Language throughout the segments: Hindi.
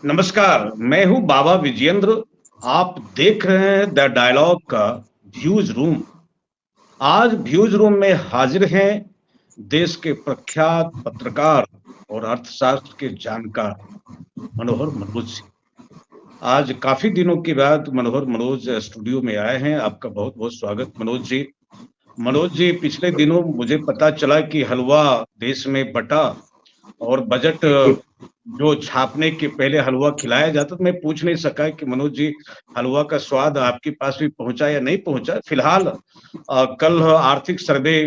नमस्कार, मैं हूँ बाबा विजेंद्र। आप देख रहे हैं द डायलॉग का व्यूज रूम। आज व्यूज रूम में हाजिर हैं देश के प्रख्यात पत्रकार और अर्थशास्त्र के जानकार मनोहर मनोज जी। आज काफी दिनों के बाद मनोहर मनोज स्टूडियो में आए हैं। आपका बहुत बहुत स्वागत मनोज जी। मनोज जी, पिछले दिनों मुझे पता चला कि हलवा देश में बटा और बजट जो छापने के पहले हलवा खिलाया जाता, तो मैं पूछ नहीं सका कि मनोज जी, हलवा का स्वाद आपके पास भी पहुंचा या नहीं पहुंचा। फिलहाल कल आर्थिक सर्वे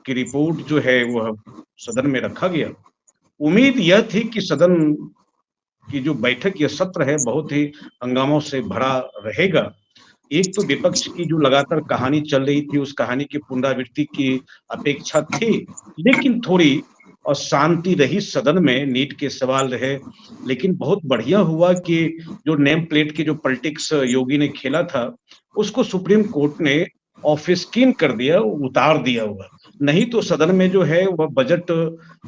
की रिपोर्ट जो है वह सदन में रखा गया। उम्मीद यह थी कि सदन की जो बैठक या सत्र है बहुत ही हंगामों से भरा रहेगा। एक तो विपक्ष की जो लगातार कहानी चल रही थी, उस कहानी की पुनरावृत्ति की अपेक्षा थी, लेकिन थोड़ी अशांति रही सदन में, नीट के सवाल रहे। लेकिन बहुत बढ़िया हुआ कि जो नेम प्लेट की जो पॉलिटिक्स योगी ने खेला था, उसको सुप्रीम कोर्ट ने ऑफ स्क्रीन कर दिया, उतार दिया हुआ। नहीं तो सदन में जो है वह बजट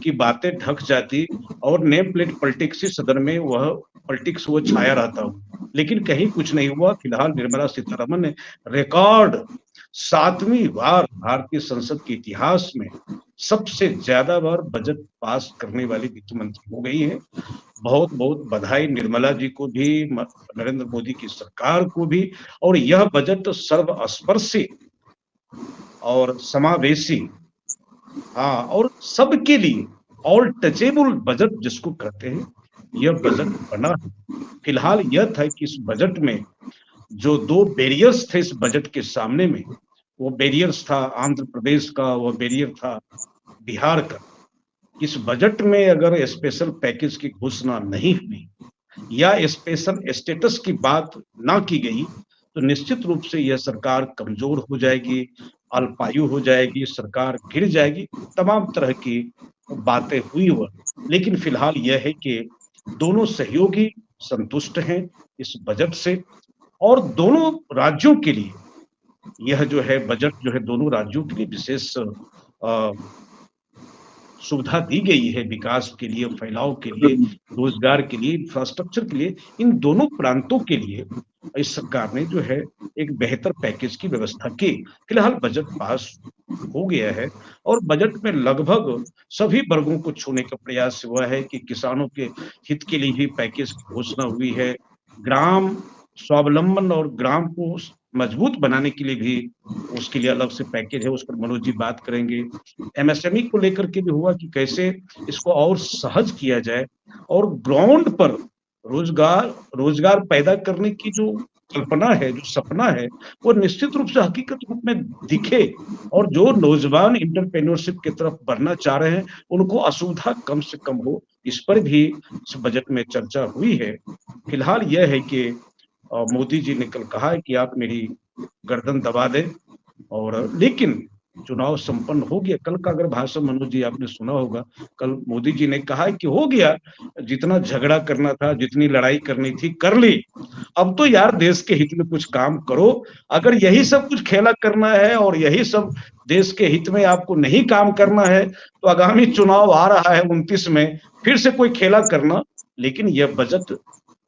की बातें ढक जाती और नेम प्लेट पॉलिटिक्स ही सदन में वह पॉलिटिक्स वो छाया रहता हो। लेकिन कहीं कुछ नहीं हुआ। फिलहाल निर्मला सीतारमन ने रिकॉर्ड 7वीं बार भारतीय संसद के इतिहास में सबसे ज्यादा बार बजट पास करने वाली वित्त मंत्री हो गई है। बहुत बहुत बधाई निर्मला जी को भी, नरेंद्र मोदी की सरकार को भी। और यह बजट सर्वस्पर्शी और समावेशी, हाँ, और सबके लिए ऑल टचेबल बजट जिसको कहते हैं, यह बजट बना है। फिलहाल यह था कि इस बजट में जो दो बैरियर्स थे इस बजट के सामने में, वो बैरियर्स था आंध्र प्रदेश का, वो बैरियर था बिहार का। इस बजट में अगर स्पेशल पैकेज की घोषणा नहीं हुई या स्पेशल स्टेटस की बात ना की गई, तो निश्चित रूप से यह सरकार कमजोर हो जाएगी, अल्पायु हो जाएगी, सरकार गिर जाएगी, तमाम तरह की बातें हुई हुआ। लेकिन फिलहाल यह है कि दोनों सहयोगी संतुष्ट हैं इस बजट से। और दोनों राज्यों के लिए यह जो है बजट जो है दोनों राज्यों के लिए विशेष सुविधा दी गई है, विकास के लिए, फैलाव के लिए, रोजगार के लिए, इंफ्रास्ट्रक्चर के लिए। इन दोनों प्रांतों के लिए इस सरकार ने जो है एक बेहतर पैकेज की व्यवस्था की। फिलहाल बजट पास हो गया है और बजट में लगभग सभी वर्गों को छूने का प्रयास हुआ है कि किसानों के हित के लिए भी पैकेज की घोषणा हुई है। ग्राम स्वावलंबन और ग्राम को मजबूत बनाने के लिए भी उसके लिए अलग से पैकेज है, उस पर मनोज जी बात करेंगे। एमएसएमई को लेकर के भी हुआ कि कैसे इसको और सहज किया जाए और ग्राउंड पर रोजगार रोजगार पैदा करने की जो कल्पना है, जो सपना है, वो निश्चित रूप से हकीकत रूप में दिखे। और जो नौजवान इंटरप्रेन्योरशिप की तरफ बढ़ना चाह रहे हैं, उनको असुविधा कम से कम हो, इस पर भी इस बजट में चर्चा हुई है। फिलहाल यह है कि मोदी जी ने कल कहा है कि आप मेरी गर्दन दबा दें, और लेकिन चुनाव संपन्न हो गया। कल का अगर भाषण मनोज जी आपने सुना होगा, कल मोदी जी ने कहा है कि हो गया, जितना झगड़ा करना था, जितनी लड़ाई करनी थी कर ली, अब तो यार देश के हित में कुछ काम करो। अगर यही सब कुछ खेला करना है और यही सब देश के हित में आपको नहीं काम करना है, तो आगामी चुनाव आ रहा है 29 में, फिर से कोई खेला करना। लेकिन यह बजट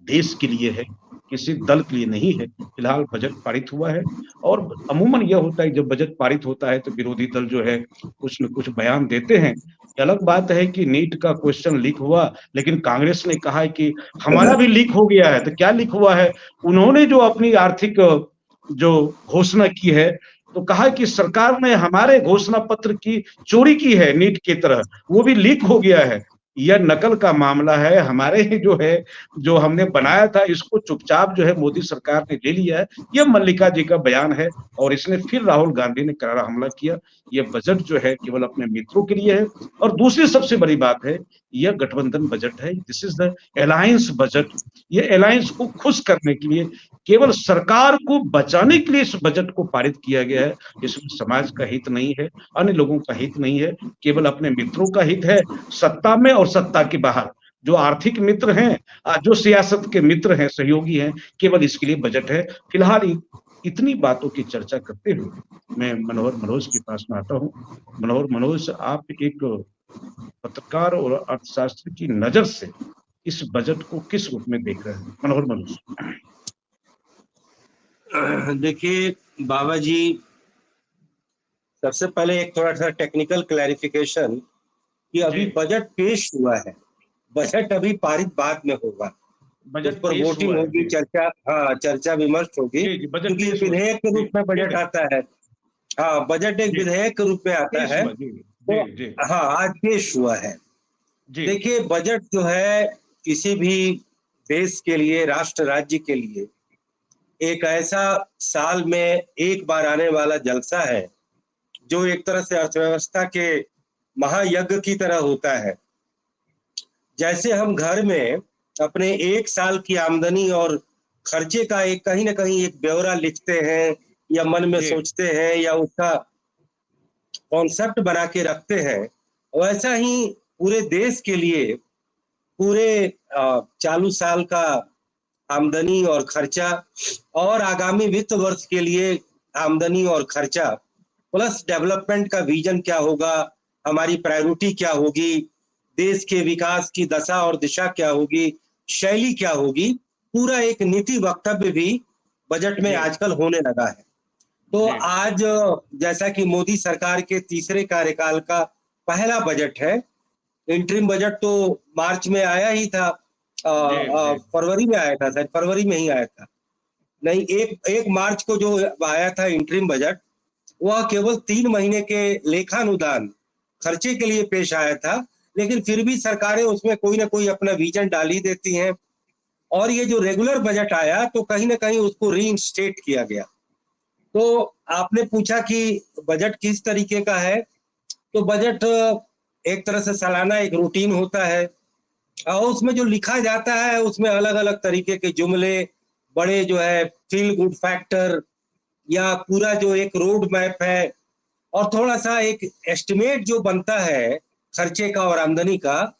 देश के लिए है, किसी दल के लिए नहीं है। फिलहाल बजट पारित हुआ है और अमूमन यह होता है जब बजट पारित होता है तो विरोधी दल जो है कुछ न कुछ बयान देते हैं। ये अलग बात है कि नीट का क्वेश्चन लीक हुआ, लेकिन कांग्रेस ने कहा है कि हमारा भी लीक हो गया है। तो क्या लीक हुआ है? उन्होंने जो अपनी आर्थिक जो घोषणा की है, तो कहा कि सरकार ने हमारे घोषणा पत्र की चोरी की है, नीट की तरह, वो भी लीक हो गया है। यह नकल का मामला है। हमारे ही जो है, जो हमने बनाया था, इसको चुपचाप जो है मोदी सरकार ने ले लिया है। यह मल्लिका जी का बयान है और इसने फिर राहुल गांधी ने करारा हमला किया। यह बजट जो है केवल अपने मित्रों के लिए है। और दूसरी सबसे बड़ी बात है, यह गठबंधन बजट है। This is the alliance budget. ये अलायंस को खुश करने के लिए, केवल सरकार को बचाने के लिए इस बजट को पारित किया गया है। इसमें समाज का हित नहीं है, अन्य लोगों का हित नहीं है, केवल अपने मित्रों का हित है, सत्ता में और सत्ता के बाहर। जो आर्थिक मित्र हैं, जो सियासत के मित्र हैं, सहयोगी हैं, केवल इसके लिए बजट है। फिलहाल इतनी बातों की चर्चा करते हुए मैं मनोहर मनोज के पास में आता हूँ। मनोहर मनोज, आप एक पत्रकार और अर्थशास्त्री की नजर से इस बजट को किस रूप में देख रहे हैं मनोहर मनुष? देखिए बाबा जी, सबसे पहले एक थोड़ा सा टेक्निकल क्लैरिफिकेशन कि जी। अभी बजट पेश हुआ है, बजट अभी पारित बाद में होगा, उस बजट पर पेश वोटिंग हुआ है होगी, जी। चर्चा, हाँ चर्चा विमर्श होगी, जी, जी, बजट क्योंकि पेश हुआ है। विधेयक के जी, रूप में ठीक बजट है। आता है। हाँ, बजट एक जी, विधेयक के रूप में आता पेश है। हुआ। जी, तो जी, जी, हाँ, आज पेश हुआ है। जी, देखिए बजट जो है किसी भी देश के लिए, राष्ट्र राज्य के लिए एक ऐसा साल में एक बार आने वाला जलसा है, जो एक तरह से अर्थव्यवस्था के महायज्ञ की तरह होता है। जैसे हम घर में अपने एक साल की आमदनी और खर्चे का एक कहीं न कहीं एक ब्यौरा लिखते हैं या मन में जी, सोचते हैं या उसका कॉन्सेप्ट बना के रखते हैं, वैसा ही पूरे देश के लिए पूरे चालू साल का आमदनी और खर्चा और आगामी वित्त वर्ष के लिए आमदनी और खर्चा प्लस डेवलपमेंट का विजन क्या होगा, हमारी प्रायोरिटी क्या होगी, देश के विकास की दशा और दिशा क्या होगी, शैली क्या होगी, पूरा एक नीति वक्तव्य भी बजट में जी, आजकल होने लगा है। तो जी, आज जैसा कि मोदी सरकार के तीसरे कार्यकाल का पहला बजट है, इंटरिम बजट तो मार्च में आया ही था, जी, जी, फरवरी में आया था, शायद फरवरी में ही आया था। नहीं, एक एक मार्च को जो आया था इंटरिम बजट, वह केवल 3 महीने के लेखानुदान खर्चे के लिए पेश आया था, लेकिन फिर भी सरकारें उसमें कोई ना कोई अपना विजन डाल ही देती हैं। और ये जो रेगुलर बजट आया तो कहीं ना कहीं उसको रीइंस्टेट किया गया। तो आपने पूछा कि बजट किस तरीके का है, तो बजट एक तरह से सालाना एक रूटीन होता है और उसमें जो लिखा जाता है उसमें अलग अलग तरीके के जुमले, बड़े जो है फील गुड फैक्टर या पूरा जो एक रोड मैप है और थोड़ा-सा एक एस्टिमेट जो बनता है खर्चे का और आमदनी का,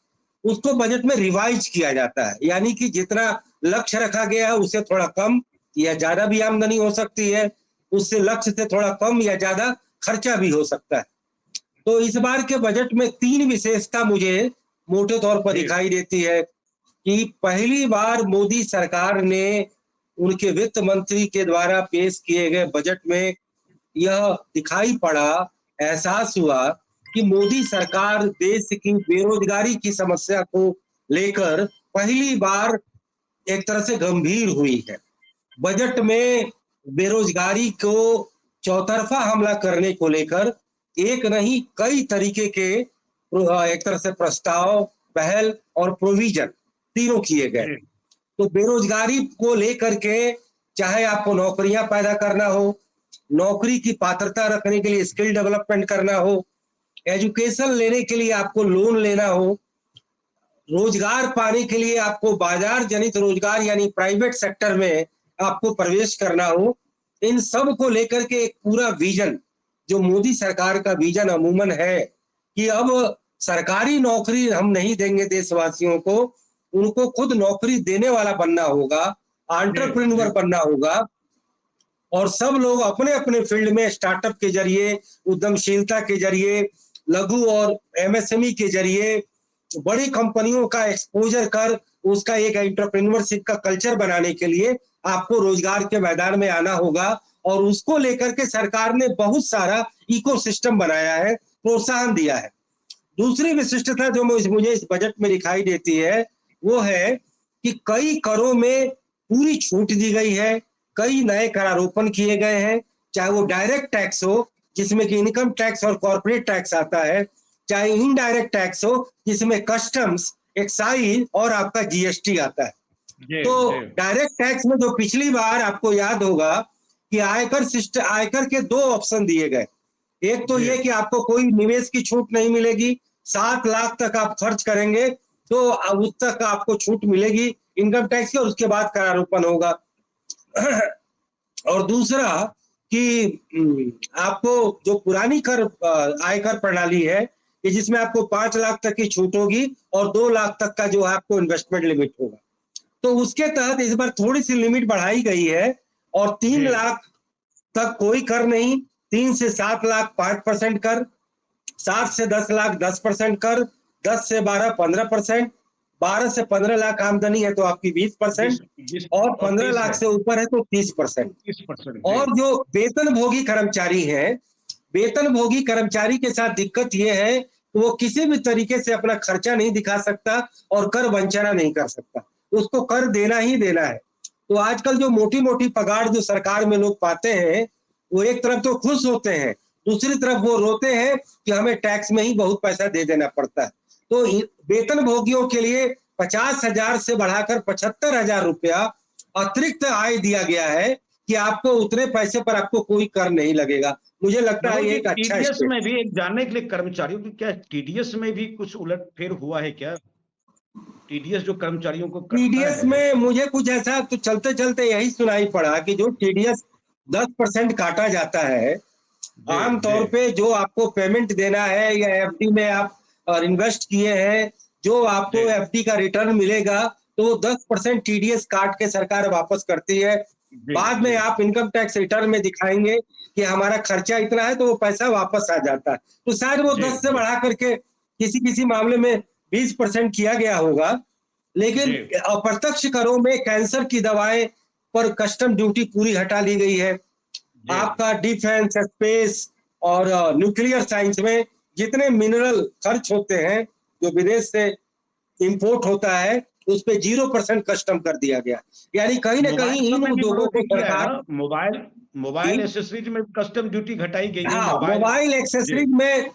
उसको बजट में रिवाइज़ किया जाता है। यानी कि जितना लक्ष्य रखा गया है उससे थोड़ा कम या ज़्यादा भी आमदनी हो सकती है, उससे लक्ष्य से थोड़ा कम या ज़्यादा खर्चा भी हो सकता है। तो इस बार के बजट में 3 विशेषता मुझे मोटे तौर पर जी, दिखाई देती है कि पहली बार मोदी सरकार ने उनके वित्त मंत्री के द्वारा पेश किए गए बजट में यह दिखाई पड़ा, एहसास हुआ कि मोदी सरकार देश की बेरोजगारी की समस्या को लेकर पहली बार एक तरह से गंभीर हुई है। बजट में बेरोजगारी को चौतरफा हमला करने को लेकर एक नहीं कई तरीके के एक तरह से प्रस्ताव, पहल और प्रोविजन तीनों किए गए। जी, तो बेरोजगारी को लेकर के चाहे आपको नौकरियां पैदा करना हो, नौकरी की पात्रता रखने के लिए स्किल डेवलपमेंट करना हो, एजुकेशन लेने के लिए आपको लोन लेना हो, रोजगार पाने के लिए आपको बाजार जनित रोजगार यानी प्राइवेट सेक्टर में आपको प्रवेश करना हो, इन सब को लेकर के एक पूरा विजन जो मोदी सरकार का विजन अमूमन है कि अब सरकारी नौकरी हम नहीं देंगे देशवासियों को, उनको खुद नौकरी देने वाला बनना होगा, जी, जी, एंटरप्रेन्योर बनना होगा और सब लोग अपने अपने फील्ड में स्टार्टअप के जरिए, उद्यमशीलता के जरिए, लघु और एमएसएमई के जरिए बड़ी कंपनियों का एक्सपोजर कर उसका एक एंटरप्रेन्योरशिप का कल्चर बनाने के लिए आपको रोजगार के मैदान में आना होगा और उसको लेकर के सरकार ने बहुत सारा इकोसिस्टम बनाया है, प्रोत्साहन दिया है। दूसरी विशिष्टता जो मुझे इस बजट में दिखाई देती है वो है कि कई करों में पूरी छूट दी गई है, कई नए करारोपण किए गए हैं, चाहे वो डायरेक्ट टैक्स हो जिसमें कि इनकम टैक्स और कॉर्पोरेट टैक्स आता है, चाहे इनडायरेक्ट टैक्स हो जिसमें कस्टम्स, एक्साइज और आपका जीएसटी आता है। जी, तो जी, डायरेक्ट टैक्स में जो पिछली बार आपको याद होगा कि आयकर के दो ऑप्शन दिए गए। एक तो जी, ये कि आपको कोई निवेश की छूट नहीं मिलेगी, 7 लाख तक आप खर्च करेंगे तो उस तक आपको छूट मिलेगी इनकम टैक्स की और उसके बाद करारोपण होगा। और दूसरा कि आपको जो पुरानी आयकर प्रणाली है कि जिसमें आपको 5 लाख तक की छूट होगी और 2 लाख तक का जो आपको इन्वेस्टमेंट लिमिट होगा, तो उसके तहत इस बार थोड़ी सी लिमिट बढ़ाई गई है और जी, 3 लाख तक कोई कर नहीं, 3 से 7 लाख 5% कर, 7 से 10 लाख 10% कर, 10 से 12 15%, 12 से 15 लाख आमदनी है तो आपकी 20%, और 15 लाख से ऊपर है तो 30%। 30%। और जो वेतनभोगी कर्मचारी हैं, वेतनभोगी कर्मचारी के साथ दिक्कत ये है कि वो किसी भी तरीके से अपना खर्चा नहीं दिखा सकता और कर वंचना नहीं कर सकता, उसको कर देना ही देना है। तो आजकल जो मोटी-मोटी पगार जो सरकार में लोग पाते हैं, वो एक तरफ तो खुश होते हैं, दूसरी तरफ वो रोते हैं कि हमें टैक्स में ही बहुत पैसा दे देना पड़ता है। तो वेतनभोगियों के लिए 50,000 से बढ़ाकर 75,000 रुपया अतिरिक्त आय दिया गया है कि आपको उतने पैसे पर आपको कोई कर नहीं लगेगा। मुझे लगता है ये एक अच्छा टीडीएस स्टेप। में भी एक जानने के लिए कर्मचारियों की क्या टीडीएस में भी कुछ उलटफेर हुआ है क्या? टीडीएस जो कर्मचारियों को कटता टीडीएस है। में मुझे कुछ ऐसा तो चलते-चलते यही सुनाई पड़ा कि जो टीडीएस 10% काटा जाता है, आमतौर पे जो आपको पेमेंट देना है या एफडी में आप इन्वेस्ट किए हैं, जो आपको एफडी का रिटर्न मिलेगा, तो वो 10% टीडीएस काट के सरकार वापस करती है। बाद में आप इनकम टैक्स रिटर्न में दिखाएंगे कि हमारा खर्चा इतना है, तो वो पैसा वापस आ जाता है। तो शायद वो 10 से बढ़ा करके किसी-किसी मामले में 20% किया गया होगा, लेकिन अप्रत्यक्ष करों में कैंसर की दवाएं पर कस्टम ड्यूटी पूरी हटा ली गई है। आपका डिफेंस, स्पेस और न्यूक्लियर साइंस में जितने मिनरल खर्च होते हैं, जो विदेश से इंपोर्ट होता है, उस पे 0% कस्टम कर दिया गया। यानी कहीं न कहीं इन उद्योगों को सरकार मोबाइल एक्सेसरीज में कस्टम ड्यूटी घटाई गई है। हाँ, मोबाइल एक्सेसरीज में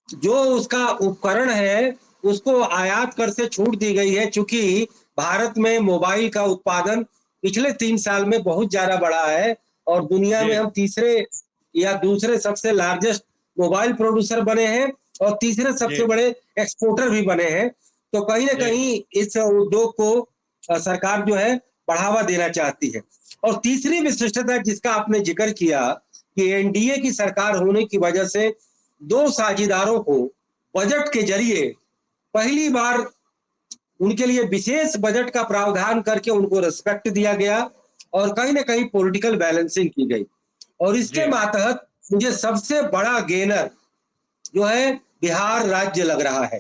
जो उसका उपकरण है, उसको आयात कर से छूट दी गई है, चूंकि भारत में मोबाइल का उत्पादन पिछले 3 साल में बहुत ज्यादा बढ़ा है और दुनिया में हम तीसरे या दूसरे सबसे लार्जेस्ट मोबाइल प्रोड्यूसर बने हैं और तीसरे सबसे बड़े एक्सपोर्टर भी बने हैं। तो कहीं न कहीं इस उद्योग को सरकार जो है बढ़ावा देना चाहती है। और तीसरी विशिष्टता जिसका आपने जिक्र किया कि एनडीए की सरकार होने की वजह से 2 साझेदारों को बजट के जरिए पहली बार उनके लिए विशेष बजट का प्रावधान करके उनको रिस्पेक्ट दिया गया और कहीं न कहीं पॉलिटिकल बैलेंसिंग की गई। और इसके मातहत मुझे सबसे बड़ा गेनर जो है बिहार राज्य लग रहा है,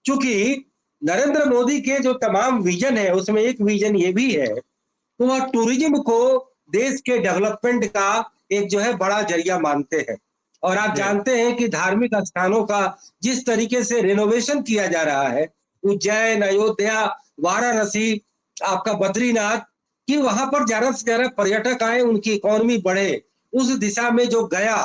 क्योंकि नरेंद्र मोदी के जो तमाम विजन है, उसमें एक विजन ये भी है तो वह टूरिज्म को देश के डेवलपमेंट का एक जो है बड़ा जरिया मानते हैं। और आप जानते हैं कि धार्मिक स्थानों का जिस तरीके से रेनोवेशन किया जा रहा है, उज्जैन, अयोध्या, वाराणसी, आपका बद्रीनाथ, कि वहां पर ज्यादा से ज्यादा पर्यटक आए, उनकी इकोनॉमी बढ़े, उस दिशा में जो गया,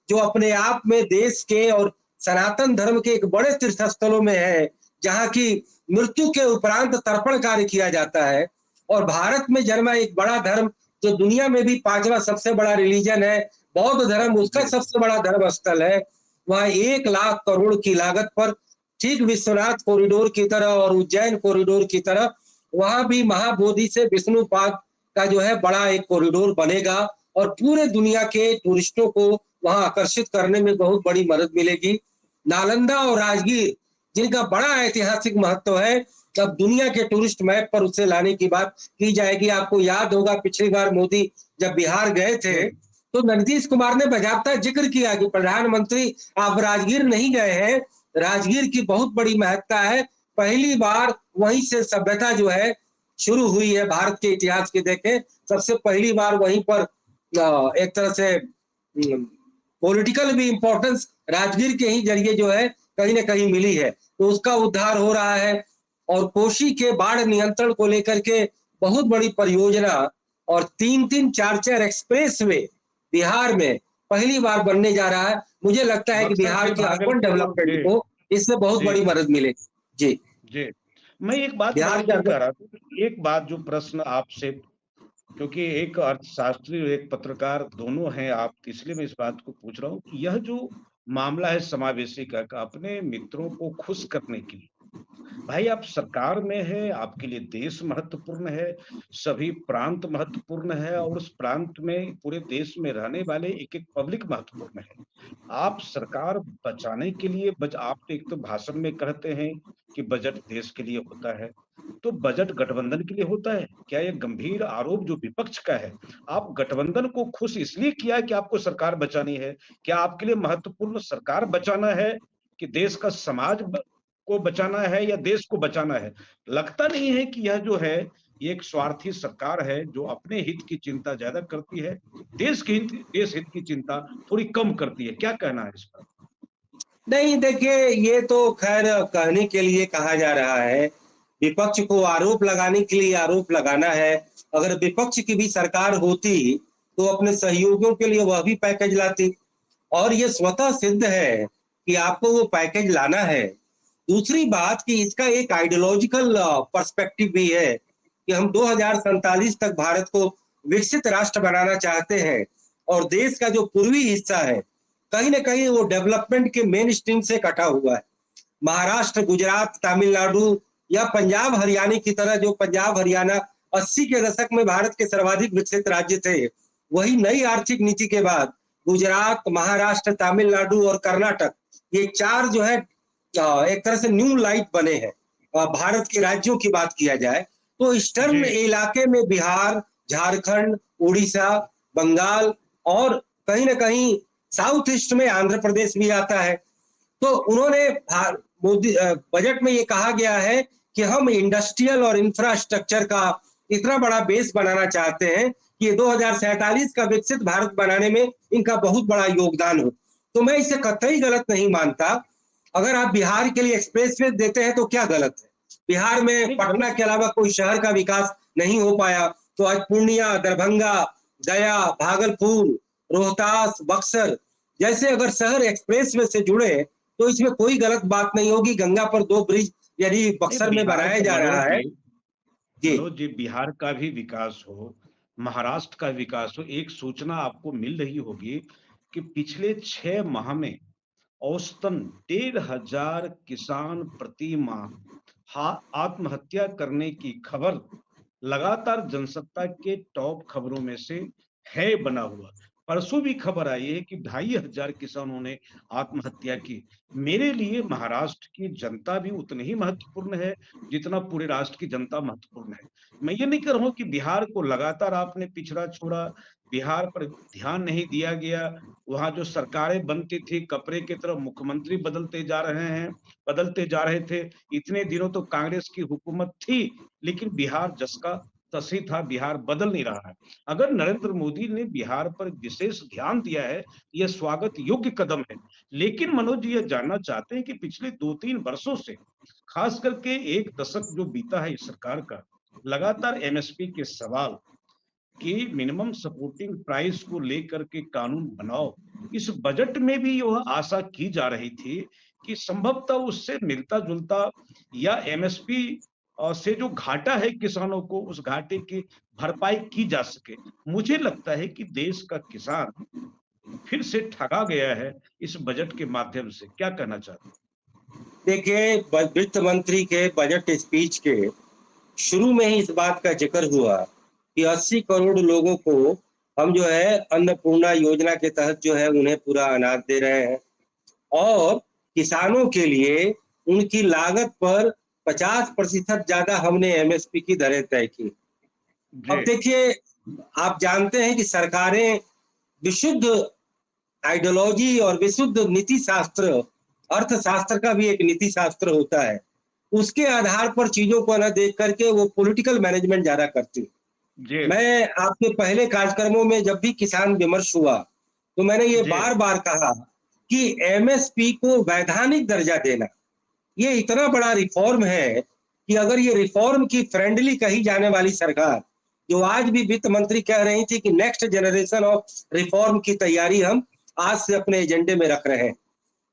जो अपने आप में देश के और सनातन धर्म के एक बड़े तीर्थ स्थलों में है, जहां की मृत्यु के उपरांत तर्पण कार्य किया जाता है, और भारत में जन्मा एक बड़ा धर्म जो दुनिया में भी 5वां सबसे बड़ा रिलीजन है, बौद्ध धर्म उसका सबसे बड़ा धर्म स्थल है। वहां 1 लाख करोड़ की लागत पर ठीक विश्वनाथ कॉरिडोर की तरह और उज्जैन कॉरिडोर की तरह वहां भी महाबोधि से विष्णुपाद का जो है बड़ा एक कॉरिडोर बनेगा और पूरे दुनिया के टूरिस्टों को वहां आकर्षित करने में बहुत बड़ी मदद मिलेगी। नालंदा और राजगीर जिनका बड़ा ऐतिहासिक महत्व है, अब दुनिया के टूरिस्ट मैप पर उसे लाने की बात की जाएगी। आपको याद होगा पिछली बार मोदी जब बिहार गए थे तो नीतीश कुमार ने बाकायदा जिक्र किया कि प्रधानमंत्री आप राजगीर नहीं गए हैं, राजगीर की बहुत बड़ी महत्ता है, पहली बार वहीं से सभ्यता जो है शुरू हुई है। भारत के इतिहास के देखें सबसे पहली बार वहीं पर एक तरह से पॉलिटिकल भी इंपॉर्टेंस राजगीर के ही जरिए जो है कहीं ना कहीं मिली है, तो उसका उद्धार हो रहा है। और कोसी के बाढ़ नियंत्रण को लेकर के बहुत बड़ी परियोजना और 3-3, 4-4 एक्सप्रेस वे बिहार में पहली बार बनने जा रहा है। मुझे लगता है कि बिहार के अर्बन डेवलपमेंट को इससे बहुत बड़ी मदद मिलेगी। जी मैं एक बात कह रहा था, एक बात जो प्रश्न आपसे, क्योंकि एक अर्थशास्त्री और एक पत्रकार दोनों हैं आप, इसलिए मैं इस बात को पूछ रहा हूँ कि यह जो मामला है समावेशी का, अपने मित्रों को खुश करने के लिए, भाई आप सरकार में है, आपके लिए देश महत्वपूर्ण है, सभी प्रांत महत्वपूर्ण है और उस प्रांत में पूरे देश में रहने वाले एक एक पब्लिक महत्वपूर्ण है। आप सरकार बचाने के लिए आप तो एक तो भाषण में कहते हैं कि बजट देश के लिए होता है, तो बजट गठबंधन के लिए होता है क्या? यह गंभीर आरोप जो विपक्ष का है, आप गठबंधन को खुश इसलिए किया कि आपको सरकार बचानी है? क्या आपके लिए महत्वपूर्ण सरकार बचाना है कि देश का समाज को बचाना है या देश को बचाना है। लगता नहीं है कि यह जो है ये एक स्वार्थी सरकार है जो अपने हित की चिंता ज्यादा करती है, देश हित की चिंता थोड़ी कम करती है। क्या कहना है इस पर? नहीं, देखिए, ये तो खैर कहने के लिए कहा जा रहा है, विपक्ष को आरोप लगाने के लिए आरोप लगाना है। अगर विपक्ष की भी सरकार होती तो अपने सहयोगियों के लिए वह भी पैकेज लाती, और ये स्वतः सिद्ध है कि आपको वो पैकेज लाना है। दूसरी बात कि इसका एक आइडियोलॉजिकल पर्सपेक्टिव भी है कि हम 2047 तक भारत को विकसित राष्ट्र बनाना चाहते हैं, और देश का जो पूर्वी हिस्सा है कहीं ना कहीं वो डेवलपमेंट के मेन स्ट्रीम से कटा हुआ है। महाराष्ट्र, गुजरात, तमिलनाडु या पंजाब हरियाणा की तरह, जो पंजाब हरियाणा 80 के दशक में भारत के सर्वाधिक विकसित राज्य थे, वही नई आर्थिक नीति के बाद गुजरात, महाराष्ट्र, तमिलनाडु और कर्नाटक, ये चार जो है एक तरह से न्यू लाइट बने हैं। भारत के राज्यों की बात किया जाए तो ईस्टर्न इलाके में बिहार, झारखंड, उड़ीसा, बंगाल और कहीं ना कहीं साउथ ईस्ट में आंध्र प्रदेश भी आता है। तो उन्होंने मोदी बजट में ये कहा गया है कि हम इंडस्ट्रियल और इंफ्रास्ट्रक्चर का इतना बड़ा बेस बनाना चाहते हैं कि 2047 का विकसित भारत बनाने में इनका बहुत बड़ा योगदान हो। तो मैं इसे कतई गलत नहीं मानता। अगर आप बिहार के लिए एक्सप्रेसवे देते हैं तो क्या गलत है? बिहार में पटना के अलावा कोई शहर का विकास नहीं हो पाया, तो आज पूर्णिया, दरभंगा, गया, भागलपुर, रोहतास, बक्सर जैसे अगर शहर एक्सप्रेसवे से जुड़े तो इसमें कोई गलत बात नहीं होगी। गंगा पर 2 ब्रिज यदि बक्सर में बनाया जा रहा है जी, बिहार का भी विकास हो, महाराष्ट्र का विकास हो। एक सूचना आपको मिल रही होगी कि पिछले 6 माह में औसतन 1,500 किसान प्रति माह आत्महत्या करने की खबर लगातार जनसत्ता के टॉप खबरों में से है बना हुआ। परसों भी खबर आई है कि 2,500 किसानों ने आत्महत्या की। मेरे लिए महाराष्ट्र की जनता भी उतनी ही महत्वपूर्ण है जितना पूरे राष्ट्र की जनता महत्वपूर्ण है। मैं ये नहीं कह रहा हूं कि बिहार को लगातार आपने पिछड़ा छोड़ा, बिहार पर ध्यान नहीं दिया गया। वहां जो सरकारें बनती थी कपड़े की तरह मुख्यमंत्री बदलते जा रहे थे। इतने दिनों तो कांग्रेस की हुकूमत थी, लेकिन बिहार जस का तसी था, बिहार बदल नहीं रहा है। अगर नरेंद्र मोदी ने बिहार पर विशेष ध्यान दिया है, यह स्वागत योग्य कदम है। लेकिन मनोज जी यह जानना चाहते हैं कि पिछले 2-3 वर्षों से, खास करके 1 दशक जो बीता है इस सरकार का, लगातार एमएसपी के सवाल कि मिनिमम सपोर्टिंग प्राइस को लेकर के कानून बनाओ। इस बजट में भी यह आशा की जा रही थी कि संभवतः उससे मिलता जुलता या एमएसपी से जो घाटा है किसानों को, उस घाटे की भरपाई की जा सके। मुझे लगता है कि देश का किसान फिर से ठगा गया है इस बजट के माध्यम से। क्या कहना चाहते हैं? देखिए, वित्त मंत्री के बजट स्पीच के शुरू में ही इस बात का जिक्र हुआ कि 80 करोड़ लोगों को हम जो है अन्नपूर्णा योजना के तहत जो है उन्हें पूरा अनाज दे रहे हैं, और किसानों के लिए उनकी लागत पर 50% ज्यादा हमने एमएसपी की दरें तय की। अब देखिए, आप जानते हैं कि सरकारें विशुद्ध आइडियोलॉजी और विशुद्ध नीति शास्त्र, अर्थशास्त्र का भी एक नीति शास्त्र होता है, उसके आधार पर चीजों को न देख करके वो पॉलिटिकल मैनेजमेंट ज्यादा करती। मैं आपके पहले कार्यक्रमों में जब भी किसान विमर्श हुआ तो मैंने ये बार बार कहा कि एमएसपी को वैधानिक दर्जा देना ये इतना बड़ा रिफॉर्म है कि अगर ये रिफॉर्म की फ्रेंडली कही जाने वाली सरकार, जो आज भी वित्त मंत्री कह रही थी कि नेक्स्ट जनरेशन ऑफ रिफॉर्म की तैयारी हम आज से अपने एजेंडे में रख रहे हैं,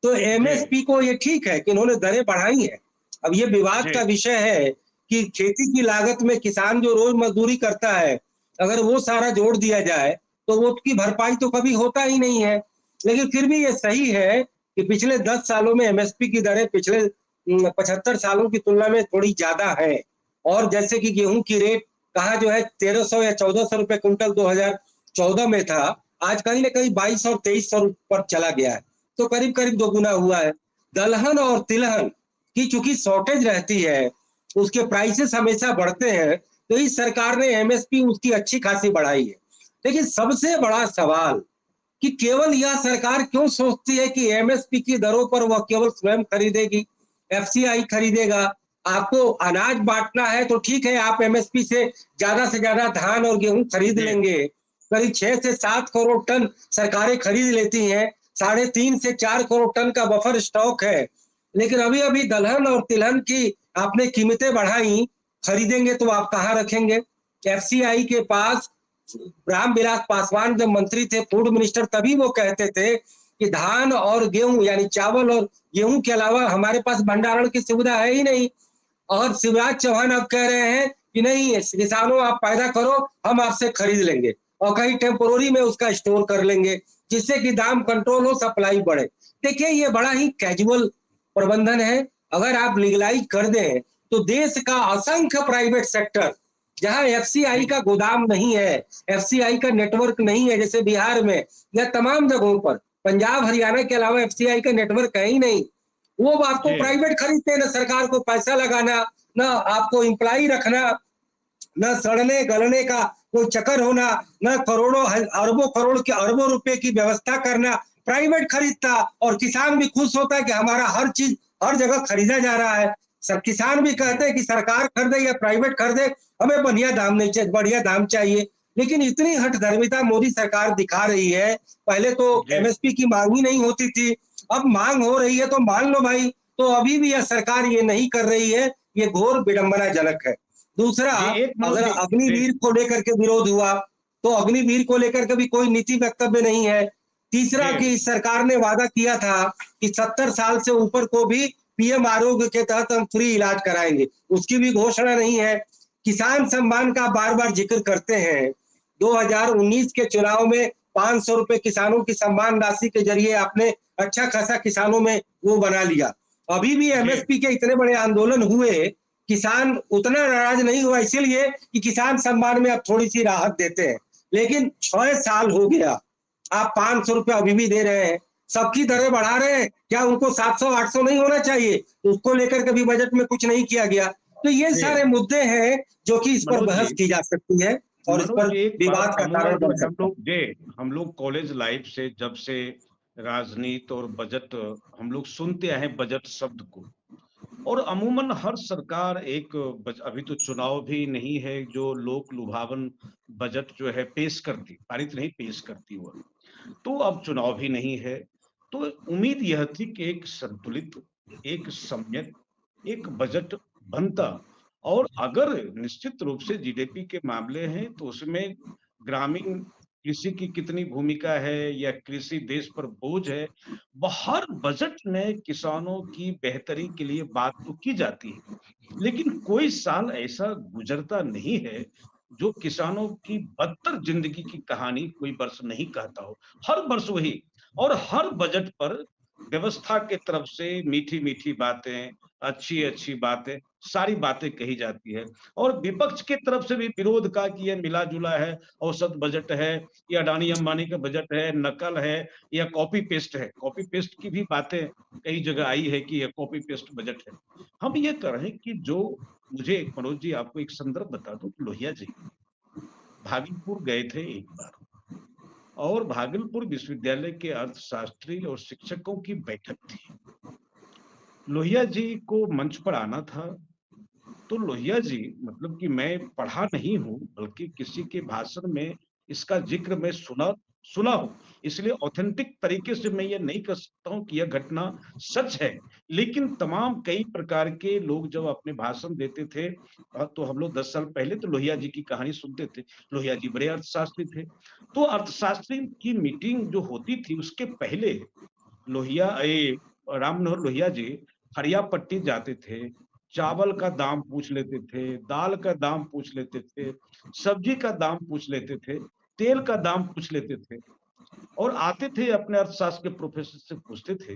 तो एमएसपी को ये ठीक है कि उन्होंने दरें बढ़ाई है। अब ये विवाद का विषय है कि खेती की लागत में किसान जो रोज मजदूरी करता है, अगर वो सारा जोड़ दिया जाए तो वो उसकी भरपाई तो कभी होता ही नहीं है। लेकिन फिर भी ये सही है कि पिछले 10 सालों में एमएसपी की दरें पिछले 75 सालों की तुलना में थोड़ी ज्यादा है। और जैसे कि गेहूं की रेट कहा जो है 1300 या 1400 रुपए क्विंटल 2014 में था, आज कहीं ना कहीं 2200 और 2300 पर चला गया है, तो करीब करीब दोगुना हुआ है। दलहन और तिलहन की चूंकि शॉर्टेज रहती है, उसके प्राइसेस हमेशा बढ़ते हैं, तो इस सरकार ने एमएसपी उसकी अच्छी खासी बढ़ाई है। लेकिन सबसे बड़ा सवाल कि केवल यह सरकार क्यों सोचती है कि एमएसपी की दरों पर वह केवल स्वयं खरीदेगी, एफसीआई खरीदेगा। आपको अनाज बांटना है तो ठीक है, आप एमएसपी से ज्यादा धान और गेहूं खरीद लेंगे। करीब 6 से 7 करोड़ टन सरकारें खरीद लेती हैं, 3.5 से 4 करोड़ टन का बफर स्टॉक है। लेकिन अभी अभी दलहन और तिलहन की आपने कीमतें बढ़ाई, खरीदेंगे तो आप कहाँ रखेंगे? एफसीआई के पास रामविलास पासवान जब मंत्री थे, फूड मिनिस्टर, तभी वो कहते थे कि धान और गेहूं यानी चावल और गेहूं के अलावा हमारे पास भंडारण की सुविधा है ही नहीं। और शिवराज चौहान अब कह रहे हैं कि नहीं, किसानों आप पैदा करो, हम आपसे खरीद लेंगे और कहीं टेम्पोररी में उसका स्टोर कर लेंगे, जिससे कि दाम कंट्रोल हो, सप्लाई बढ़े। देखिए, ये बड़ा ही कैजुअल प्रबंधन है। अगर आप लीगलाइज कर दें तो देश का असंख्य प्राइवेट सेक्टर, जहां एफसीआई का गोदाम नहीं है, एफसीआई का नेटवर्क नहीं है, जैसे बिहार में या तमाम जगहों पर, पंजाब हरियाणा के अलावा एफसीआई का नेटवर्क है ही नहीं, वो आपको प्राइवेट खरीदते हैं। ना सरकार को पैसा लगाना, ना आपको एम्प्लॉई रखना, न सड़ने गलने का कोई चक्कर होना, न करोड़ों अरबों करोड़ के अरबों रुपए की व्यवस्था करना, प्राइवेट खरीदता और किसान भी खुश होता है कि हमारा हर चीज हर जगह खरीदा जा रहा है। सब किसान भी कहते हैं कि सरकार खरीदे या प्राइवेट खरीदे, हमें बढ़िया दाम नहीं चाहिए, बढ़िया दाम चाहिए। लेकिन इतनी हठधर्मिता मोदी सरकार दिखा रही है। पहले तो एमएसपी की मांग ही नहीं होती थी, अब मांग हो रही है तो मान लो भाई। तो अभी भी यह सरकार ये नहीं कर रही है, ये घोर विडंबनाजनक है। दूसरा, अगर अग्निवीर को लेकर के विरोध हुआ तो अग्निवीर को लेकर के भी कोई नीति वक्तव्य नहीं है। तीसरा, कि सरकार ने वादा किया था कि 70 साल से ऊपर को भी पीएम आरोग्य के तहत हम फ्री इलाज कराएंगे, उसकी भी घोषणा नहीं है। किसान सम्मान का बार बार जिक्र करते हैं। 2019 के चुनाव में 500 रुपए किसानों की सम्मान राशि के जरिए आपने अच्छा खासा किसानों में वो बना लिया। अभी भी एमएसपी के इतने बड़े आंदोलन हुए, किसान उतना नाराज नहीं हुआ, इसीलिए कि किसान सम्मान में अब थोड़ी सी राहत देते हैं। लेकिन 6 साल हो गया, आप 500 रुपए अभी भी दे रहे हैं, सबकी दरें बढ़ा रहे हैं। क्या उनको 700-800 नहीं होना चाहिए? उसको लेकर कभी बजट में कुछ नहीं किया गया। तो ये सारे मुद्दे हैं जो कि इस पर बहस की जा सकती है और इस पर विवाद का कारण बन सकता है। हम लोग कॉलेज लाइफ से, जब से राजनीति और बजट हम लोग सुनते आए बजट शब्द को, और अमूमन हर सरकार एक अभी तो चुनाव भी नहीं है जो लोक लुभावन बजट जो है पेश करती, पारित नहीं पेश करती वो, तो अब चुनाव भी नहीं है। तो उम्मीद यह थी कि एक संतुलित, एक सम्यक एक बजट बनता, और अगर निश्चित रूप से जीडीपी के मामले हैं तो उसमें ग्रामीण कृषि की कितनी भूमिका है या कृषि देश पर बोझ है, हर बजट में किसानों की बेहतरी के लिए बात तो की जाती है। लेकिन कोई साल ऐसा गुजरता नहीं है जो किसानों की बदतर जिंदगी की कहानी कोई वर्ष नहीं कहता हो। हर वर्ष वही, और हर बजट पर व्यवस्था के तरफ से मीठी मीठी बातें, अच्छी अच्छी बातें, सारी बातें कही जाती है। और विपक्ष की तरफ से भी विरोध का कि यह मिला जुला है, औसत बजट है, या अडानी अंबानी का बजट है, नकल है, या कॉपी पेस्ट है। कॉपी पेस्ट की भी बातें कई जगह आई है कि यह कॉपी पेस्ट बजट है। हम ये कर रहे हैं कि जो मुझे मनोज जी आपको एक संदर्भ बता दूं, लोहिया जी भागलपुर गए थे एक बार, और भागलपुर विश्वविद्यालय के अर्थशास्त्री और शिक्षकों की बैठक थी। लोहिया जी को मंच पर आना था, तो लोहिया जी, मतलब कि मैं पढ़ा नहीं हूं बल्कि किसी के भाषण में इसका जिक्र मैं सुना हूं, इसलिए ऑथेंटिक तरीके से मैं ये नहीं कह सकता हूं कि यह घटना सच है। लेकिन तमाम कई प्रकार के लोग जब अपने भाषण देते थे, तो हम लोग 10 साल पहले तो लोहिया जी की कहानी सुनते थे। लोहिया जी बड़े अर्थशास्त्री थे। तो अर्थशास्त्री की मीटिंग जो होती थी उसके पहले राम मनोहर लोहिया जी हरिया पट्टी जाते थे, चावल का दाम पूछ लेते थे, दाल का दाम पूछ लेते थे, सब्जी का दाम पूछ लेते थे, तेल का दाम पूछ लेते थे, और आते थे अपने अर्थशास्त्र के प्रोफेसर से पूछते थे,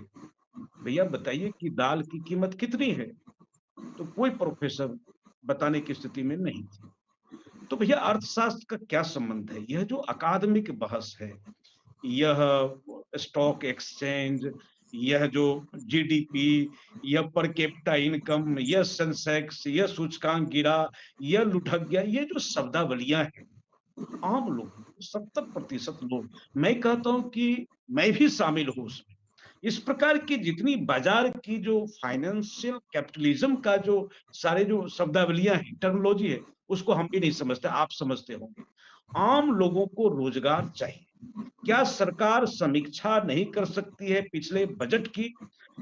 भैया बताइए कि दाल की कीमत कितनी है? तो कोई प्रोफेसर बताने की स्थिति में नहीं थे। तो भैया अर्थशास्त्र का क्या संबंध है? यह जो अकादमिक बहस है, यह स्टॉक एक्सचेंज, यह जो जीडीपी, यह पर कैपिटा इनकम, यह सेंसेक्स, यह सूचकांक गिरा, यह लुढ़क गया, ये जो शब्दावलियां हैं, आम लोग 70% लोग, मैं कहता हूं कि मैं भी शामिल हूं उसमें, इस प्रकार की जितनी बाजार की जो फाइनेंशियल कैपिटलिज्म का जो सारे जो शब्दावलियां हैं, टर्मिनोलॉजी है, उसको हम भी नहीं समझते, आप समझते होंगे। आम लोगों को रोजगार चाहिए। क्या सरकार समीक्षा नहीं कर सकती है पिछले बजट की?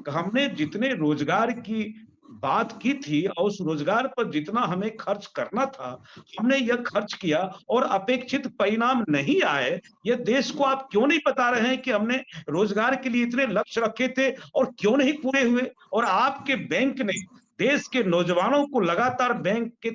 हमने जितने रोजगार की बात की थी और उस रोजगार पर जितना हमें खर्च करना था, हमने यह खर्च किया और अपेक्षित परिणाम नहीं आए। ये देश को आप क्यों नहीं बता रहे हैं कि हमने रोजगार के लिए इतने लक्ष्य रखे थे और क्यों नहीं पूरे हुए? और आपके बैंक ने देश के नौजवानों को लगातार बैंक के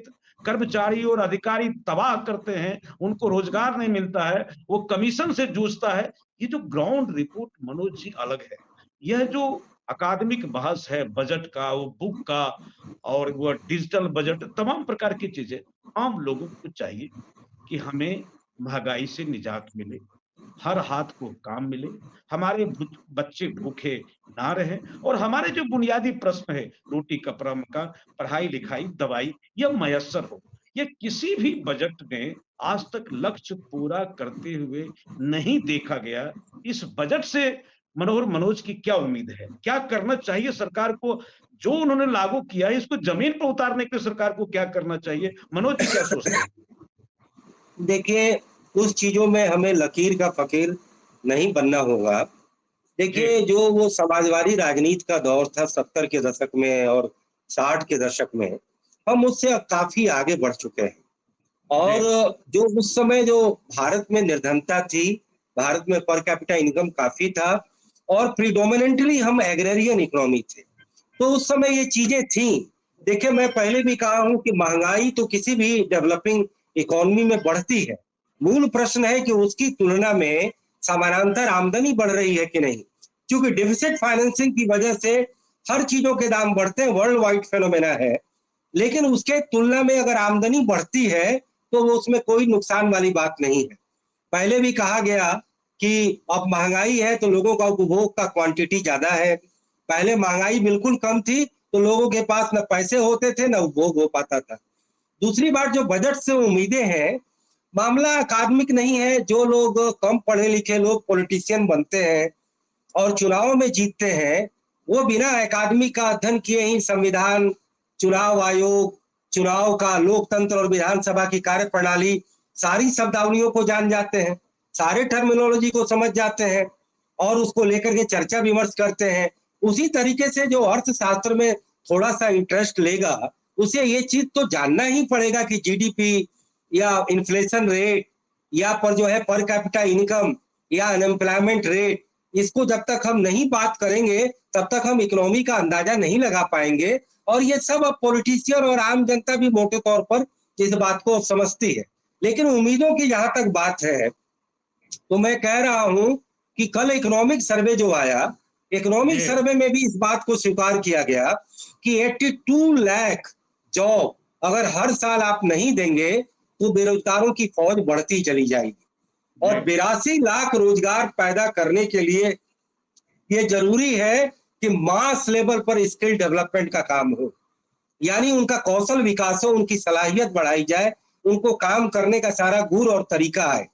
कर्मचारी और अधिकारी तबाह करते हैं, उनको रोजगार नहीं मिलता है, वो कमीशन से जूझता है। ये जो ग्राउंड रिपोर्ट मनोज जी अलग है। यह जो अकादमिक बहस है बजट का, वो बुक का और वो डिजिटल बजट, तमाम प्रकार की चीजें, आम लोगों को चाहिए कि हमें महंगाई से निजात मिले, हर हाथ को काम मिले, हमारे बच्चे भूखे ना रहें और हमारे जो बुनियादी प्रश्न है, रोटी कपड़ा मकान, पढ़ाई लिखाई दवाई, यह मयस्सर हो। ये किसी भी बजट में आज तक लक्ष्य पूरा करते हुए नहीं देखा गया। इस बजट से मनोहर मनोज की क्या उम्मीद है? क्या करना चाहिए सरकार को? जो उन्होंने लागू किया है इसको जमीन पर उतारने के लिए सरकार को क्या करना चाहिए? मनोज जी क्या सोचते हैं? देखिए, कुछ चीजों में हमें लकीर का फकीर नहीं बनना होगा। जी, देखिए, जो वो समाजवादी राजनीति का दौर था 70 के दशक में और 60 के दशक में, हम उससे अब काफ़ी आगे बढ़ चुके हैं। जी, और जो उस समय जो भारत में निर्धनता थी, भारत में पर कैपिटा इनकम काफ़ी था और प्रिडोमिनेंटली हम एग्रेरियन इकोनॉमी थे। तो उस समय ये चीज़ें थीं। देखिए, मैं पहले भी कहा हूँ कि महँगाई तो किसी भी डेवलपिंग इकोनॉमी में बढ़ती है। मूल प्रश्न है कि उसकी तुलना में समानांतर आमदनी बढ़ रही है कि नहीं? क्योंकि डेफिसिट फाइनेंसिंग की वजह से हर चीज़ों के दाम बढ़ते हैं, वर्ल्ड वाइड फिनोमेना है। लेकिन उसके तुलना में अगर आमदनी बढ़ती है, तो वो उसमें कोई नुकसान वाली बात नहीं है। पहले भी कहा गया कि अब महँगाई है तो लोगों का उपभोग का क्वांटिटी ज़्यादा है। पहले महँगाई बिल्कुल कम थी, तो लोगों के पास ना पैसे होते थे, ना उपभोग हो पाता था। दूसरी बात जो बजट से उम्मीदें हैं, मामला अकादमिक नहीं है। जो लोग कम पढ़े-लिखे लोग पॉलिटिशियन बनते हैं और चुनाव में जीतते हैं, वो बिना अकादमी का अध्ययन किए ही संविधान, चुनाव आयोग, चुनाव का लोकतंत्र और विधानसभा की कार्यप्रणाली, सारी शब्दावलियों को जान जाते हैं, सारे टर्मिनोलॉजी को समझ जाते हैं और उसको लेकर के चर्चा विमर्श करते हैं। उसी तरीके से जो अर्थशास्त्र में थोड़ा-सा इंटरेस्ट लेगा, उसे ये चीज़ तो जानना ही पड़ेगा कि जीडीपी या इन्फ्लेशन रेट या पर जो है पर कैपिटा इनकम या अनएम्प्लॉयमेंट रेट, इसको जब तक हम नहीं बात करेंगे, तब तक हम इकोनॉमी का अंदाजा नहीं लगा पाएंगे। और ये सब अब पॉलिटिशियन और आम जनता भी मोटे तौर पर इस बात को समझती है। लेकिन उम्मीदों की जहां तक बात है, तो मैं कह रहा हूं कि कल इकोनॉमिक सर्वे जो आया, इकोनॉमिक जी, सर्वे में भी इस बात को स्वीकार किया गया कि 82 लाख जॉब अगर हर साल आप नहीं देंगे, तो बेरोजगारों की फौज बढ़ती चली जाएगी। जी, और 82 लाख रोजगार पैदा करने के लिए ये जरूरी है कि मास लेवल पर स्किल डेवलपमेंट का काम हो, यानी उनका कौशल विकास हो, उनकी सलाहियत बढ़ाई जाए, उनको काम करने का सारा गुर और तरीका है।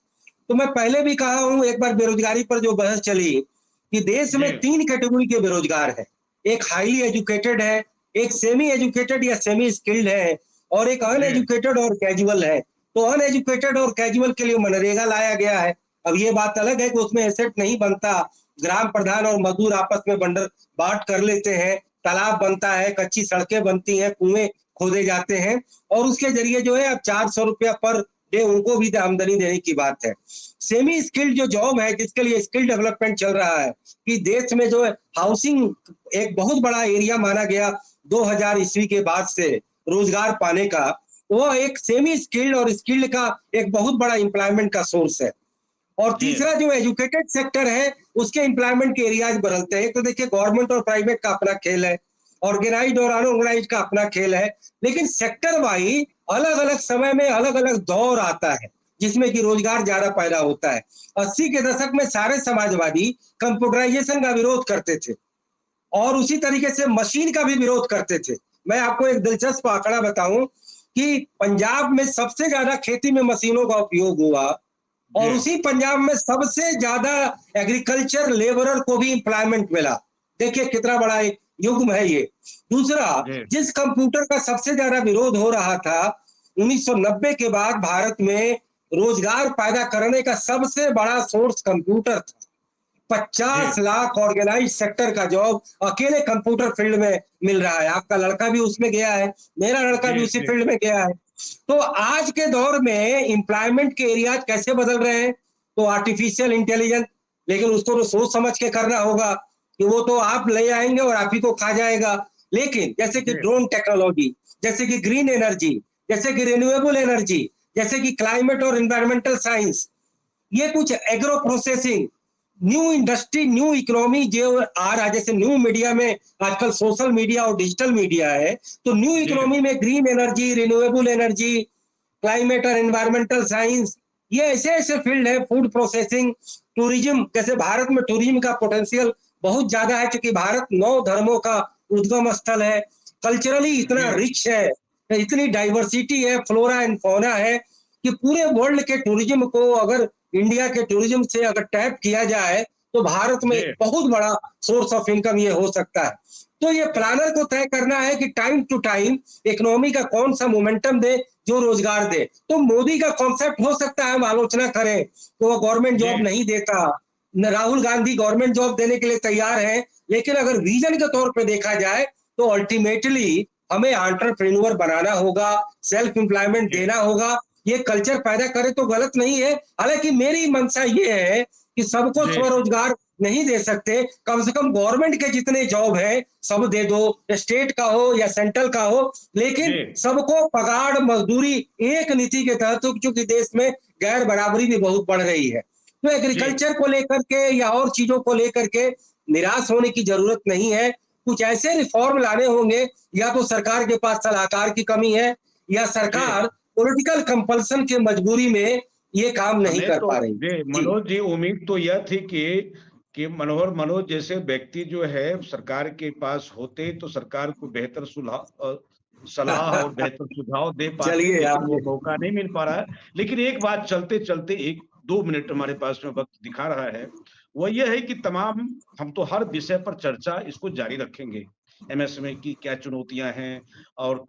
तो मैं पहले भी कहा हूं, एक बार बेरोजगारी पर जो बहस चली कि देश जी, में 3 कैटेगरी के बेरोजगार हैं। एक हाईली एजुकेटेड है, एक सेमी एजुकेटेड या सेमी स्किल्ड है और एक जी, अनएजुकेटेड और कैजुअल है। तो अनएजुकेटेड और कैजुअल के लिए मनरेगा लाया गया है। अब ये बात अलग है कि उसमें एसेट नहीं बनता, ग्राम प्रधान और मजदूर आपस में बंडर बांट कर लेते हैं, तालाब बनता है, कच्ची सड़कें बनती हैं, कुएं खोदे जाते हैं और उसके जरिए जो है अब 400 रुपया पर डे उनको भी आमदनी देने की बात है। सेमी स्किल्ड जो जॉब है, जिसके लिए स्किल डेवलपमेंट चल रहा है कि देश में जो है हाउसिंग एक बहुत बड़ा एरिया माना गया 2000 ईस्वी के बाद से रोजगार पाने का, वो एक सेमी स्किल्ड और स्किल्ड का एक बहुत बड़ा एम्प्लॉयमेंट का सोर्स है। और जी, तीसरा जो एजुकेटेड सेक्टर है, उसके एम्प्लॉयमेंट के एरियाज बदलते हैं। तो देखिए, गवर्नमेंट और प्राइवेट का अपना खेल है, ऑर्गेनाइज्ड और अनऑर्गेनाइज्ड का अपना खेल है, लेकिन सेक्टर वाइज अलग अलग समय में अलग अलग दौर आता है जिसमें कि रोजगार ज्यादा पैदा होता है। 80 के दशक में सारे समाजवादी कंप्यूटराइजेशन का विरोध करते थे और उसी तरीके से मशीन का भी विरोध करते थे। मैं आपको एक दिलचस्प आंकड़ा बताऊं कि पंजाब में सबसे ज्यादा खेती में मशीनों का उपयोग हुआ और उसी पंजाब में सबसे ज्यादा एग्रीकल्चर लेबरर को भी एम्प्लॉयमेंट मिला। देखिए कितना बड़ा एक युग है ये। दूसरा, जिस कंप्यूटर का सबसे ज्यादा विरोध हो रहा था 1990 के बाद भारत में रोजगार पैदा करने का सबसे बड़ा सोर्स कंप्यूटर था। 50 लाख ऑर्गेनाइज सेक्टर का जॉब अकेले कंप्यूटर फील्ड में मिल रहा है। आपका लड़का भी उसमें गया है, मेरा लड़का भी उसी फील्ड में गया है। तो आज के दौर में एम्प्लॉयमेंट के एरियाज कैसे बदल रहे हैं? तो आर्टिफिशियल इंटेलिजेंस, लेकिन उसको तो सोच समझ के करना होगा कि वो तो आप ले आएंगे और आप ही को खा जाएगा। लेकिन जैसे कि ड्रोन टेक्नोलॉजी, जैसे कि ग्रीन एनर्जी, जैसे कि रिन्यूएबल एनर्जी, जैसे कि क्लाइमेट और एनवायरमेंटल साइंस, ये कुछ agro processing, new industry, new economy जो आ रहा है। जैसे न्यू मीडिया में आजकल सोशल मीडिया और डिजिटल मीडिया है, तो न्यू इकोनॉमी में green energy, renewable energy, climate और एनवायरमेंटल साइंस, ये ऐसे ऐसे फील्ड है। फूड प्रोसेसिंग, टूरिज्म, जैसे भारत में टूरिज्म का पोटेंशियल बहुत ज्यादा है क्योंकि भारत 9 धर्मों का उद्गम स्थल है। कल्चरली इतना रिच है, इतनी डाइवर्सिटी है, फ्लोरा एंड फौना है कि पूरे वर्ल्ड के टूरिज्म को अगर इंडिया के टूरिज्म से अगर टैप किया जाए तो भारत में बहुत बड़ा सोर्स ऑफ इनकम ये हो सकता है। तो ये प्लानर को तय करना है कि टाइम टू टाइम इकोनॉमी का कौन सा मोमेंटम दे जो रोजगार दे। तो मोदी का कॉन्सेप्ट हो सकता है हम आलोचना करें तो वो गवर्नमेंट जॉब नहीं देता, राहुल गांधी गवर्नमेंट जॉब देने के लिए तैयार है, लेकिन अगर विजन के तौर पे देखा जाए तो अल्टीमेटली हमें एंटरप्रेन्योर बनाना होगा, सेल्फ एम्प्लॉयमेंट देना होगा। ये कल्चर पैदा करे तो गलत नहीं है, हालांकि मेरी मंशा ये है कि सबको स्वरोजगार नहीं दे सकते, कम से कम गवर्नमेंट के जितने जॉब है सब दे दो, स्टेट का हो या सेंट्रल का हो, लेकिन सबको पगार मजदूरी एक नीति के तहत, क्योंकि देश में गैर बराबरी भी बहुत बढ़ रही है। तो एग्रीकल्चर को लेकर के या और चीजों को लेकर के निराश होने की जरूरत नहीं है। कुछ ऐसे रिफॉर्म लाने होंगे, या तो सरकार के पास सलाहकार की कमी है या सरकार पॉलिटिकल कंपल्सन के मजबूरी में ये काम नहीं कर पा रही। मनोज जी, उम्मीद तो यह थी कि मनोहर मनोज जैसे व्यक्ति जो है सरकार के पास होते तो सरकार को बेहतर सलाह और बेहतर सुझाव दे पाते, लेकिन वो मौका नहीं मिल पा रहा है। लेकिन एक बात चलते चलते 1-2 मिनट हमारे पास में वक्त दिखा रहा है, वो ये है कि तमाम हम तो हर विषय पर चर्चा इसको जारी रखेंगे। एमएसएमई की क्या चुनौतियां हैं और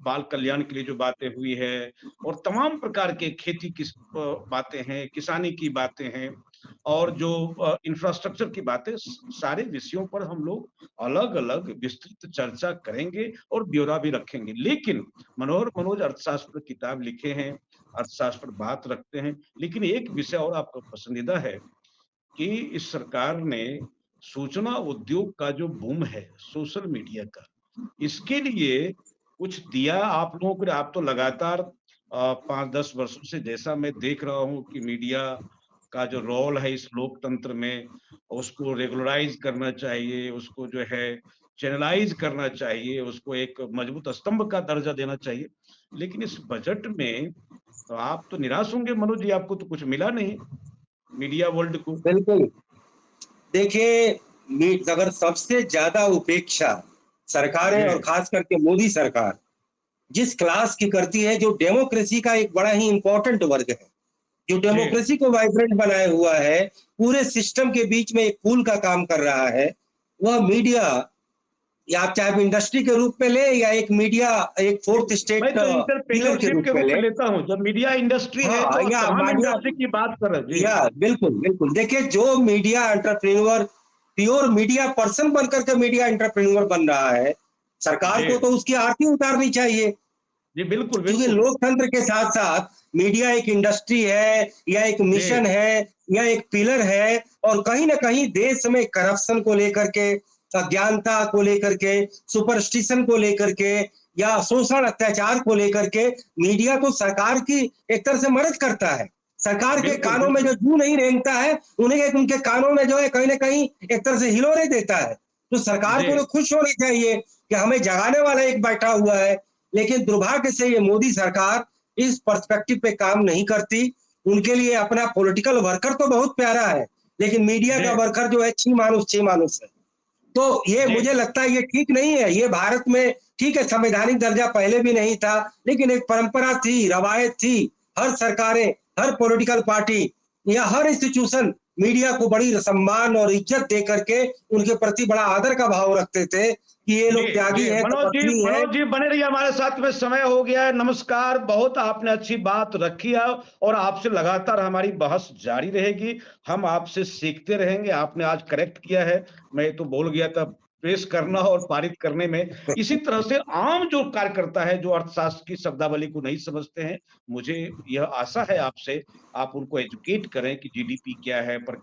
बाल कल्याण के लिए जो बातें हुई है और तमाम प्रकार के खेती की बातें हैं, किसानी की बातें हैं और जो इंफ्रास्ट्रक्चर की बातें, सारे विषयों पर हम लोग अलग अलग विस्तृत चर्चा करेंगे और ब्यौरा भी रखेंगे। लेकिन मनोहर मनोज अर्थशास्त्र किताब लिखे हैं, अर्थशास्त्र पर बात रखते हैं, लेकिन एक विषय और आपका पसंदीदा है कि इस सरकार ने सूचना उद्योग का जो बूम है सोशल मीडिया का, इसके लिए कुछ दिया आप लोगों को। आप तो लगातार 5-10 वर्षों से, जैसा मैं देख रहा हूं कि मीडिया का जो रोल है इस लोकतंत्र में, उसको रेगुलराइज करना चाहिए, उसको जो है चैनलाइज करना चाहिए, उसको एक मजबूत स्तंभ का दर्जा देना चाहिए। लेकिन इस बजट में तो आप तो निराश होंगे मनोज जी, आपको तो कुछ मिला नहीं मीडिया वर्ल्ड को। बिल्कुल, देखिए अगर सबसे ज्यादा उपेक्षा सरकारें और खास करके मोदी सरकार जिस क्लास की करती है, जो डेमोक्रेसी का एक बड़ा ही इंपॉर्टेंट वर्ग है, जो डेमोक्रेसी को वाइब्रेंट बनाए हुआ है, पूरे सिस्टम के बीच में एक पुल का काम कर रहा है, वह मीडिया, या आप चाहे इंडस्ट्री के रूप में ले या एक मीडिया एक फोर्थ स्टेट पिलर के रूप में लेता हूं। जब मीडिया इंडस्ट्री है तो तमाम इंडस्ट्री की बात कर रहे हैं। या बिल्कुल बिल्कुल, देखिए जो media entrepreneur, pure media person बनकर के मीडिया एंटरप्रेन्योर बन रहा है, सरकार को तो उसकी आरती उतारनी चाहिए जी। बिल्कुल, क्योंकि लोकतंत्र के साथ साथ मीडिया एक इंडस्ट्री है या एक मिशन है या एक पिलर है, और कहीं ना कहीं देश में करप्शन को लेकर के, अज्ञानता को लेकर के, सुपरस्टिशन को लेकर के या शोषण अत्याचार को लेकर के मीडिया तो सरकार की एक तरह से मदद करता है। सरकार के कानों में जो जू नहीं रेंगता है, उन्हें उनके कानों में जो है कहीं ना कहीं एक तरह से हिलोरे देता है। तो सरकार को तो खुश होनी चाहिए कि हमें जगाने वाला एक बैठा हुआ है, लेकिन दुर्भाग्य से ये मोदी सरकार इस पर्सपेक्टिव पे काम नहीं करती। उनके लिए अपना पॉलिटिकल वर्कर तो बहुत प्यारा है, लेकिन मीडिया का वर्कर जो है छी मानुस है। तो ये मुझे लगता है ये ठीक नहीं है। ये भारत में ठीक है, संवैधानिक दर्जा पहले भी नहीं था, लेकिन एक परंपरा थी, रवायत थी, हर सरकारें, हर पॉलिटिकल पार्टी यहाँ हर इंस्टीट्यूशन मीडिया को बड़ी सम्मान और इज्जत दे करके उनके प्रति बड़ा आदर का भाव रखते थे कि ये लोग त्यागी हैं, तपस्वी हैं। मनोज जी बने रहिए हमारे साथ में, समय हो गया है। नमस्कार, बहुत आपने अच्छी बात रखी है और आपसे लगातार हमारी बहस जारी रहेगी। हम आपसे सीखते रहेंगे। आपने आज करेक्ट किया है, मैं तो भूल गया था पेश करना और पारित करने में। इसी तरह से आम जो कार्यकर्ता है, जो अर्थशास्त्र की शब्दावली को नहीं समझते हैं, मुझे यह आशा है आपसे, आप उनको एजुकेट करें कि जीडीपी क्या है, पर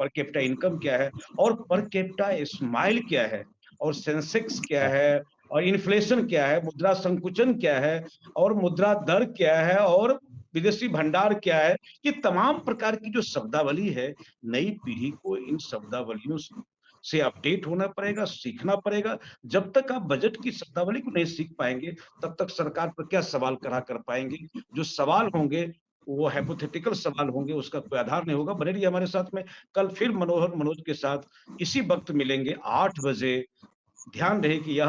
कैपिटा इनकम क्या है और पर कैपिटा स्माइल क्या है और सेंसेक्स क्या है और इन्फ्लेशन क्या है, मुद्रा संकुचन क्या है और मुद्रा दर क्या है और विदेशी भंडार क्या है। ये तमाम प्रकार की जो शब्दावली है, नई पीढ़ी को इन शब्दावलियों से अपडेट होना पड़ेगा, सीखना पड़ेगा। जब तक आप बजट की शब्दावली को नहीं सीख पाएंगे, तब तक सरकार पर क्या सवाल खड़ा कर पाएंगे। जो सवाल होंगे वो हाइपोथेटिकल सवाल होंगे, उसका कोई आधार नहीं होगा। बने रहिए हमारे साथ में, कल फिर मनोहर मनोज के साथ इसी वक्त मिलेंगे 8 बजे। ध्यान रहे कि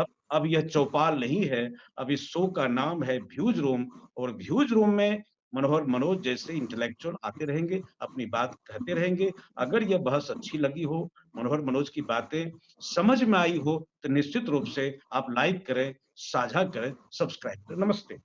यह चौपाल नहीं है, अब इस शो का नाम है व्यूज रूम, और व्यूज रूम में मनोहर मनोज जैसे इंटेलेक्चुअल आते रहेंगे, अपनी बात कहते रहेंगे। अगर यह बहस अच्छी लगी हो, मनोहर मनोज की बातें समझ में आई हो, तो निश्चित रूप से आप लाइक करें, साझा करें, सब्सक्राइब करें। नमस्ते।